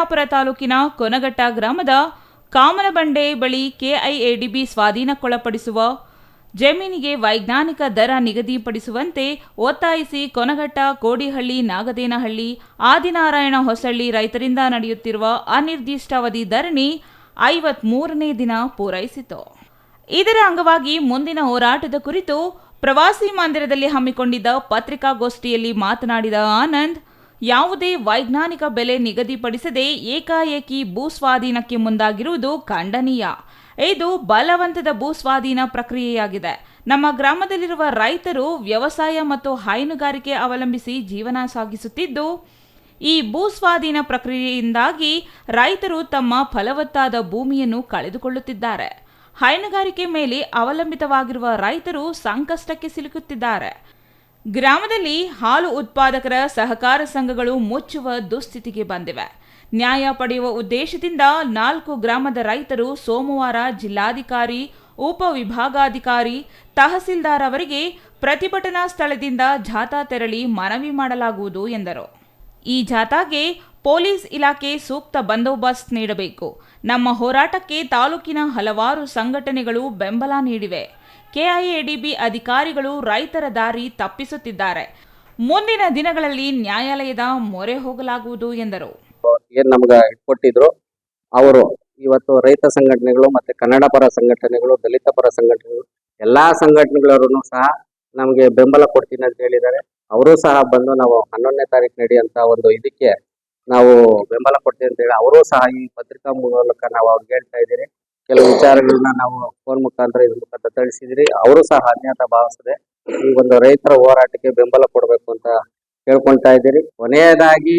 ದೊಡ್ಡಬಳ್ಳಾಪುರ ತಾಲೂಕಿನ ಕೊನಘಟ್ಟ ಗ್ರಾಮದ ಕಾಮನಬಂಡೆ ಬಳಿ ಕೆಐಎಡಿಬಿ ಸ್ವಾಧೀನಕ್ಕೊಳಪಡಿಸುವ ಜಮೀನಿಗೆ ವೈಜ್ಞಾನಿಕ ದರ ನಿಗದಿಪಡಿಸುವಂತೆ ಒತ್ತಾಯಿಸಿ ಕೊನಘಟ್ಟ, ಕೋಡಿಹಳ್ಳಿ, ನಾಗದೇನಹಳ್ಳಿ, ಆದಿನಾರಾಯಣ ಹೊಸಳ್ಳಿ ರೈತರಿಂದ ನಡೆಯುತ್ತಿರುವ ಅನಿರ್ದಿಷ್ಟಾವಧಿ ಧರಣಿ 53ನೇ ದಿನ ಪೂರೈಸಿತು. ಇದರ ಅಂಗವಾಗಿ ಮುಂದಿನ ಹೋರಾಟದ ಕುರಿತು ಪ್ರವಾಸಿ ಮಂದಿರದಲ್ಲಿ ಹಮ್ಮಿಕೊಂಡಿದ್ದ ಪತ್ರಿಕಾಗೋಷ್ಠಿಯಲ್ಲಿ ಮಾತನಾಡಿದ ಆನಂದ್, ಯಾವುದೇ ವೈಜ್ಞಾನಿಕ ಬೆಲೆ ನಿಗದಿಪಡಿಸದೆ ಏಕಾಏಕಿ ಭೂಸ್ವಾಧೀನಕ್ಕೆ ಮುಂದಾಗಿರುವುದು ಖಂಡನೀಯ. ಇದು ಬಲವಂತದ ಭೂಸ್ವಾಧೀನ ಪ್ರಕ್ರಿಯೆಯಾಗಿದೆ. ನಮ್ಮ ಗ್ರಾಮದಲ್ಲಿರುವ ರೈತರು ವ್ಯವಸಾಯ ಮತ್ತು ಹೈನುಗಾರಿಕೆ ಅವಲಂಬಿಸಿ ಜೀವನ ಸಾಗಿಸುತ್ತಿದ್ದು, ಈ ಭೂಸ್ವಾಧೀನ ಪ್ರಕ್ರಿಯೆಯಿಂದಾಗಿ ರೈತರು ತಮ್ಮ ಫಲವತ್ತಾದ ಭೂಮಿಯನ್ನು ಕಳೆದುಕೊಳ್ಳುತ್ತಿದ್ದಾರೆ. ಹೈನುಗಾರಿಕೆ ಮೇಲೆ ಅವಲಂಬಿತವಾಗಿರುವ ರೈತರು ಸಂಕಷ್ಟಕ್ಕೆ ಸಿಲುಕುತ್ತಿದ್ದಾರೆ. ಗ್ರಾಮದಲ್ಲಿ ಹಾಲು ಉತ್ಪಾದಕರ ಸಹಕಾರ ಸಂಘಗಳು ಮುಚ್ಚುವ ದುಸ್ಥಿತಿಗೆ ಬಂದಿವೆ. ನ್ಯಾಯ ಪಡೆಯುವ ಉದ್ದೇಶದಿಂದ 4 ಗ್ರಾಮದ ರೈತರು ಸೋಮವಾರ ಜಿಲ್ಲಾಧಿಕಾರಿ, ಉಪವಿಭಾಗಾಧಿಕಾರಿ, ತಹಸೀಲ್ದಾರ್ ಅವರಿಗೆ ಪ್ರತಿಭಟನಾ ಸ್ಥಳದಿಂದ ಜಾಥಾ ತೆರಳಿ ಮನವಿ ಮಾಡಲಾಗುವುದು ಎಂದರು. ಈ ಜಾಥಾಗೆ ಪೊಲೀಸ್ ಇಲಾಖೆ ಸೂಕ್ತ ಬಂದೋಬಸ್ತ್ ನೀಡಬೇಕು. ನಮ್ಮ ಹೋರಾಟಕ್ಕೆ ತಾಲೂಕಿನ ಹಲವಾರು ಸಂಘಟನೆಗಳು ಬೆಂಬಲ ನೀಡಿವೆ. ಕೆಐಎಡಿಬಿ ಅಧಿಕಾರಿಗಳು ರೈತರ ದಾರಿ ತಪ್ಪಿಸುತ್ತಿದ್ದಾರೆ. ಮುಂದಿನ ದಿನಗಳಲ್ಲಿ ನ್ಯಾಯಾಲಯದ ಮೊರೆ ಹೋಗಲಾಗುವುದು ಎಂದರು. ಏನ್ ನಮ್ಗ ಇಟ್ಕೊಟ್ಟಿದ್ರು ಅವರು ಇವತ್ತು ರೈತ ಸಂಘಟನೆಗಳು ಮತ್ತೆ ಕನ್ನಡ ಪರ ಸಂಘಟನೆಗಳು, ದಲಿತ ಪರ ಸಂಘಟನೆಗಳು, ಎಲ್ಲಾ ಸಂಘಟನೆಗಳವರು ಸಹ ನಮ್ಗೆ ಬೆಂಬಲ ಕೊಡ್ತೀನಿ ಅಂತ ಹೇಳಿದ್ದಾರೆ. ಅವರು ಸಹ ಬಂದು ನಾವು 11ನೇ ತಾರೀಕು ನಡೆಯುವಂತ ಒಂದು ಇದಕ್ಕೆ ನಾವು ಬೆಂಬಲ ಕೊಡ್ತೀವಿ ಅಂತ ಹೇಳಿ ಅವರು ಸಹ ಈ ಪತ್ರಿಕಾ ಮೂಲಕ ನಾವು ಅವ್ರಿಗೆ ಹೇಳ್ತಾ ಇದ್ದೀರಿ. ಕೆಲವು ವಿಚಾರಗಳನ್ನ ನಾವು ಫೋನ್ ಮುಖಾಂತರ ಇದ್ರ ಮುಖಾಂತರ ತಿಳಿಸಿದಿರಿ. ಅವರು ಸಹ ಅನ್ಯತಾ ಭಾವಿಸದೆ ಈ ಒಂದು ರೈತರ ಹೋರಾಟಕ್ಕೆ ಬೆಂಬಲ ಕೊಡಬೇಕು ಅಂತ ಕೇಳ್ಕೊಂತಾ ಇದ್ದೀರಿ. ಕೊನೆಯದಾಗಿ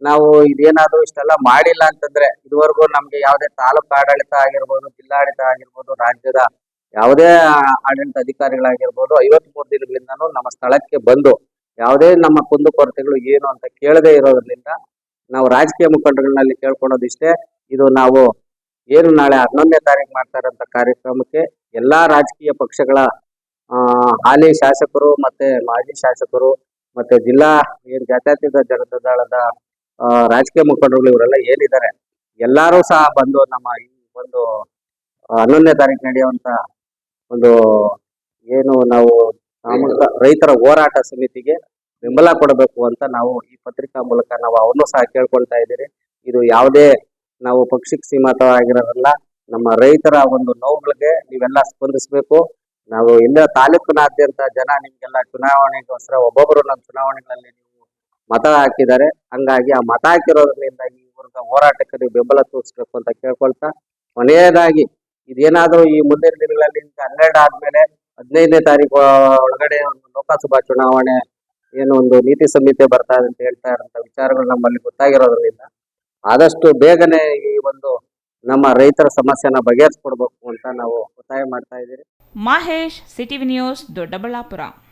ನಾವು ಇದೇನಾದ್ರೂ ಇಷ್ಟೆಲ್ಲ ಮಾಡಿಲ್ಲ ಅಂತಂದ್ರೆ ಇದುವರೆಗೂ ನಮ್ಗೆ ಯಾವುದೇ ತಾಲೂಕು ಆಡಳಿತ ಆಗಿರ್ಬೋದು, ಜಿಲ್ಲಾಡಳಿತ ಆಗಿರ್ಬೋದು, ರಾಜ್ಯದ ಯಾವುದೇ ಆಡಳಿತ ಅಧಿಕಾರಿಗಳಾಗಿರ್ಬೋದು 53 ದಿನಗಳಿಂದನೂ ನಮ್ಮ ಸ್ಥಳಕ್ಕೆ ಬಂದು ಯಾವುದೇ ನಮ್ಮ ಕುಂದುಕೊರತೆಗಳು ಏನು ಅಂತ ಕೇಳದೆ ಇರೋದ್ರಿಂದ ನಾವು ರಾಜಕೀಯ ಮುಖಂಡರಲ್ಲಿ ಕೇಳ್ಕೊಳೋದಿಷ್ಟೇ. ಇದು ನಾವು ಏನು ನಾಳೆ 11ನೇ ತಾರೀಕು ಮಾಡ್ತಾ ಇರೋಂಥ ಕಾರ್ಯಕ್ರಮಕ್ಕೆ ಎಲ್ಲಾ ರಾಜಕೀಯ ಪಕ್ಷಗಳ ಹಾಲಿ ಶಾಸಕರು ಮತ್ತೆ ಮಾಜಿ ಶಾಸಕರು ಮತ್ತೆ ಜಿಲ್ಲಾ ಏನ್ ಜಾತ್ಯತೀತ ಜನತಾ ದಳದ ರಾಜಕೀಯ ಮುಖಂಡರು ಇವರೆಲ್ಲ ಏನಿದ್ದಾರೆ ಎಲ್ಲಾರು ಸಹ ಬಂದು ನಮ್ಮ ಈ ಒಂದು 11ನೇ ತಾರೀಕು ನಡೆಯುವಂತ ಒಂದು ಏನು ನಾವು ಸಾಮೂಹಿಕ ರೈತರ ಹೋರಾಟ ಸಮಿತಿಗೆ ಬೆಂಬಲ ಕೊಡಬೇಕು ಅಂತ ನಾವು ಈ ಪತ್ರಿಕಾ ಮೂಲಕ ನಾವು ಅವನು ಸಹ ಕೇಳ್ಕೊಳ್ತಾ ಇದ್ದೀರಿ. ಇದು ಯಾವುದೇ ನಾವು ಪಕ್ಷಕ್ಕೆ ಸೀಮಿತವಾಗಿರೋದಲ್ಲ. ನಮ್ಮ ರೈತರ ಒಂದು ನೋವುಗಳಿಗೆ ನೀವೆಲ್ಲ ಸ್ಪಂದಿಸಬೇಕು. ನಾವು ಇಲ್ಲ ತಾಲೂಕಿನಾದ್ಯಂತ ಜನ ನಿಮ್ಗೆಲ್ಲ ಚುನಾವಣೆಗೋಸ್ಕರ ಒಬ್ಬೊಬ್ಬರು ನಮ್ಮ ಚುನಾವಣೆಗಳಲ್ಲಿ ನೀವು ಮತ ಹಾಕಿದ್ದಾರೆ. ಹಂಗಾಗಿ ಆ ಮತ ಹಾಕಿರೋದ್ರಿಂದ ಈ ವರ್ಗ ಹೋರಾಟಕ್ಕೆ ನೀವು ಬೆಂಬಲ ತೋರಿಸ್ಬೇಕು ಅಂತ ಕೇಳ್ಕೊಳ್ತಾ, ಕೊನೆಯದಾಗಿ ಇದೇನಾದ್ರೂ ಈ ಮುಂದಿನ ದಿನಗಳಲ್ಲಿ 12 ಆದ್ಮೇಲೆ 15ನೇ ತಾರೀಕು ಒಳಗಡೆ ಒಂದು ಲೋಕಸಭಾ ಚುನಾವಣೆ ಏನು ಒಂದು ನೀತಿ ಸಂಹಿತೆ ಬರ್ತಾ ಇದೆ ಅಂತ ಹೇಳ್ತಾ ಇರೋಂಥ ವಿಚಾರಗಳು ನಮ್ಮಲ್ಲಿ ಗೊತ್ತಾಗಿರೋದ್ರಿಂದ ಆದಷ್ಟು ಬೇಗನೆ ಈ ಒಂದು ನಮ್ಮ ರೈತರ ಸಮಸ್ಯೆನ ಬಗೆಹರಿಸ್ಕೊಡ್ಬೇಕು ಅಂತ ನಾವು ಒತ್ತಾಯ ಮಾಡ್ತಾ ಇದ್ದೀರಿ. Mahesh, CTV news, Doddaballapura.